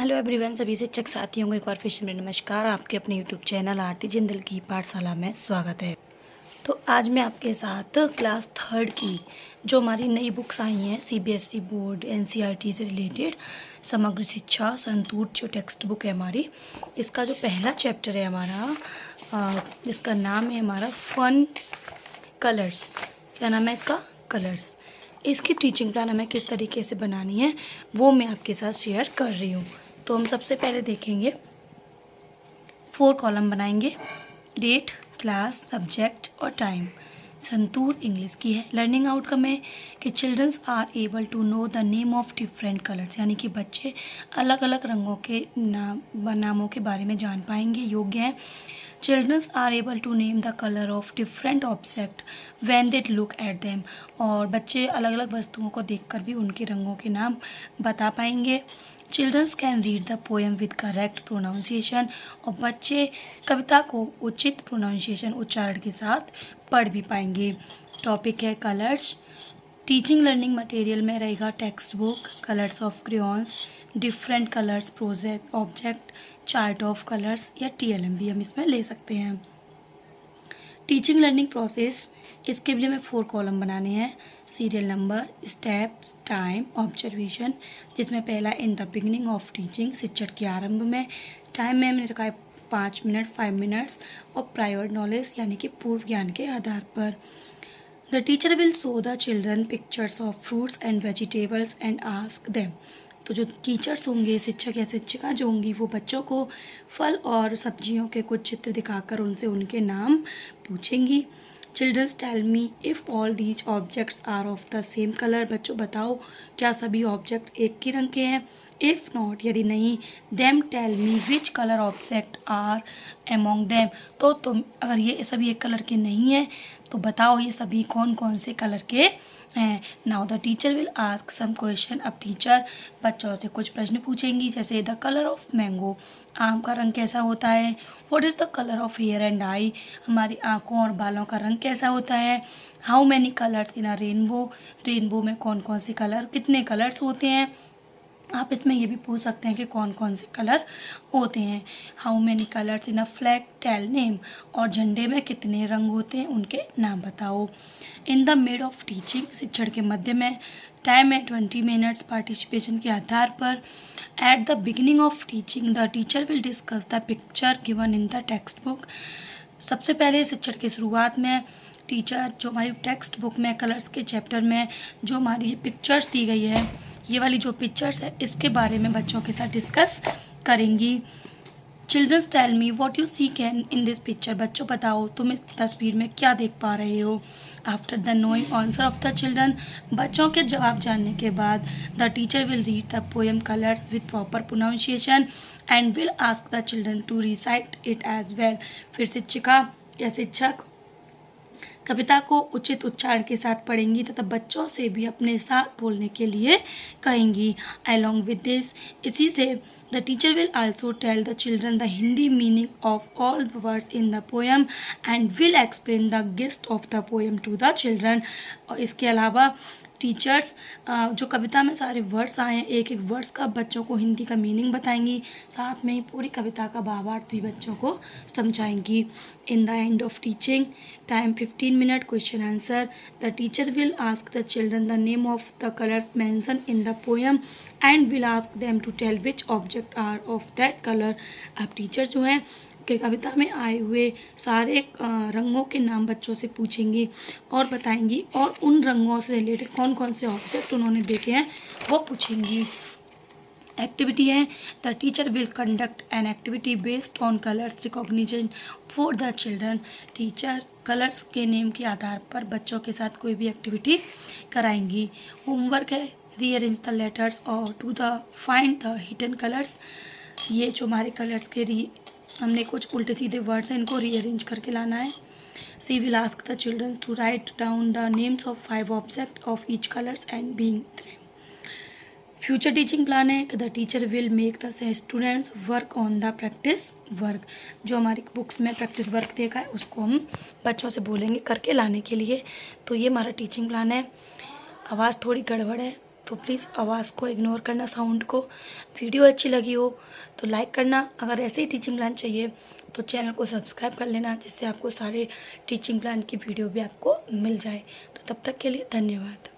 Hello everyone, सभी शिक्षक साथियों को एक बार फिर से मेरा नमस्कार। आपके अपने यूट्यूब चैनल आरती जिंदल की पाठशाला में स्वागत है। तो आज मैं आपके साथ क्लास थर्ड की जो हमारी नई बुक्स आई हैं सीबीएसई बोर्ड एनसीईआरटी से रिलेटेड समग्र शिक्षा संतूर जो टेक्स्ट बुक है हमारी, इसका जो पहला चैप्टर है हमारा जिसका नाम है हमारा फन कलर्स। क्या नाम है इसका? कलर्स। इसकी टीचिंग प्लान हमें किस तरीके से बनानी है वो मैं आपके साथ शेयर कर रही हूँ। तो हम सबसे पहले देखेंगे 4 कॉलम बनाएंगे। डेट, क्लास, सब्जेक्ट और टाइम। संतूर इंग्लिश की है। लर्निंग आउटकम है कि childrens are able to know the name of different colours, यानी कि बच्चे अलग अलग रंगों के नामों के बारे में जान पाएंगे, योग्य हैं। Childrens are able to name the colour of different object when they look at them, और बच्चे अलग अलग वस्तुओं को देखकर भी उनके रंगों के नाम बता पाएंगे। Childrens can read the poem with correct pronunciation, और बच्चे कविता को उचित प्रोनाउंसिएशन उच्चारण के साथ पढ़ भी पाएंगे। टॉपिक है कलर्स। टीचिंग लर्निंग मटेरियल में रहेगा text book, colours of crayons, different colours project object, chart of colours या टीएलएम भी हम इसमें ले सकते हैं। टीचिंग लर्निंग प्रोसेस, इसके लिए हमें 4 कॉलम बनाने हैं। Serial number, steps, time, observation, जिसमें पहला in the beginning of teaching, शिक्षण के आरंभ में। टाइम में हमने रखा है 5 मिनट, 5 मिनट्स, और प्रायर नॉलेज यानी कि पूर्व ज्ञान के आधार पर। The teacher will show the children pictures of fruits and vegetables and ask them, तो जो टीचर्स होंगे, शिक्षक या शिक्षिका जो होंगी, वो बच्चों को फल और सब्जियों के कुछ चित्र दिखाकर उनसे उनके नाम पूछेंगी। Childrens tell me if all these objects are of the same colour, बच्चों बताओ क्या सभी ऑब्जेक्ट एक ही रंग के हैं। इफ़ नॉट, यदि नहीं, them tell me which colour object are among them, तो तुम अगर ये सभी एक कलर के नहीं हैं तो बताओ ये सभी कौन कौन से कलर के हैं। Now the teacher will ask some question, अब टीचर बच्चों से कुछ प्रश्न पूछेंगी, जैसे द कलर ऑफ मैंगो, आम का रंग कैसा होता है। What is the colour of hair and eye, हमारी आँखों और बालों का रंग कैसा होता है। How many colours in a rainbow, rainbow में कौन कौन से कलर, कितने कलर्स होते हैं। आप इसमें ये भी पूछ सकते हैं कि कौन कौन से कलर होते हैं। How many colours in a flag, tell name, और झंडे में कितने रंग होते हैं उनके नाम बताओ। In the mid of teaching, शिक्षण के मध्य में। टाइम है 20 मिनट्स, पार्टिसिपेशन के आधार पर। At the beginning of teaching the teacher will discuss the picture given in the text book, सबसे पहले शिक्षण की शुरुआत में टीचर जो हमारी टेक्स्ट बुक में कलर्स के चैप्टर में जो हमारी पिक्चर्स दी गई है, ये वाली जो पिक्चर्स है इसके बारे में बच्चों के साथ डिस्कस करेंगी। Childrens tell me what you see can in this picture, बच्चों बताओ तुम इस तस्वीर में क्या देख पा रहे हो। After the knowing answer of the children, बच्चों के जवाब जानने के बाद the teacher will read the poem colours with proper pronunciation and will ask the children to recite it as well, फिर शिक्षिका या शिक्षक कविता को उचित उच्चारण के साथ पढ़ेंगी तथा बच्चों से भी अपने साथ बोलने के लिए कहेंगी। अलॉन्ग विद दिस, इसी से the teacher will also tell the children the Hindi meaning of all the words in the poem and will explain the gist of the poem to the children, और इसके अलावा टीचर्स जो कविता में सारे words आए हैं, एक एक वर्ड्स का बच्चों को हिंदी का मीनिंग बताएंगी, साथ में ही पूरी कविता का भावार्थ भी बच्चों को समझाएंगी। In the end of teaching, time 15 minute, question answer. The teacher will ask the children the name of the colours mention in the poem and will ask them to tell which object are of that colour. अब teacher जो हैं कि कविता में आए हुए सारे रंगों के नाम बच्चों से पूछेंगी और बताएंगी, और उन रंगों से रिलेटेड कौन कौन से ऑब्जेक्ट उन्होंने देखे हैं वो पूछेंगी। एक्टिविटी है the teacher will conduct an activity based on colours recognition for the children, teacher colours के नेम के आधार पर बच्चों के साथ कोई भी एक्टिविटी कराएंगी। होमवर्क है रीअरेंज द लेटर्स और to the find the hidden colours, ये जो हमारे कलर्स के हमने कुछ उल्टे सीधे वर्ड्स हैं इनको रीअरेंज करके लाना है। She will ask the children to write down the names of 5 object of each colours and being three. Future teaching plan है कि the teacher will make the students work on the practice work, जो हमारी books में practice work देखा है उसको हम बच्चों से बोलेंगे करके लाने के लिए। तो ये हमारा टीचिंग प्लान है। आवाज़ थोड़ी गड़बड़ है, तो प्लीज़ आवाज़ को इग्नोर करना, साउंड को। वीडियो अच्छी लगी हो तो लाइक करना। अगर ऐसे ही टीचिंग प्लान चाहिए तो चैनल को सब्सक्राइब कर लेना, जिससे आपको सारे टीचिंग प्लान की वीडियो भी आपको मिल जाए। तो तब तक के लिए धन्यवाद।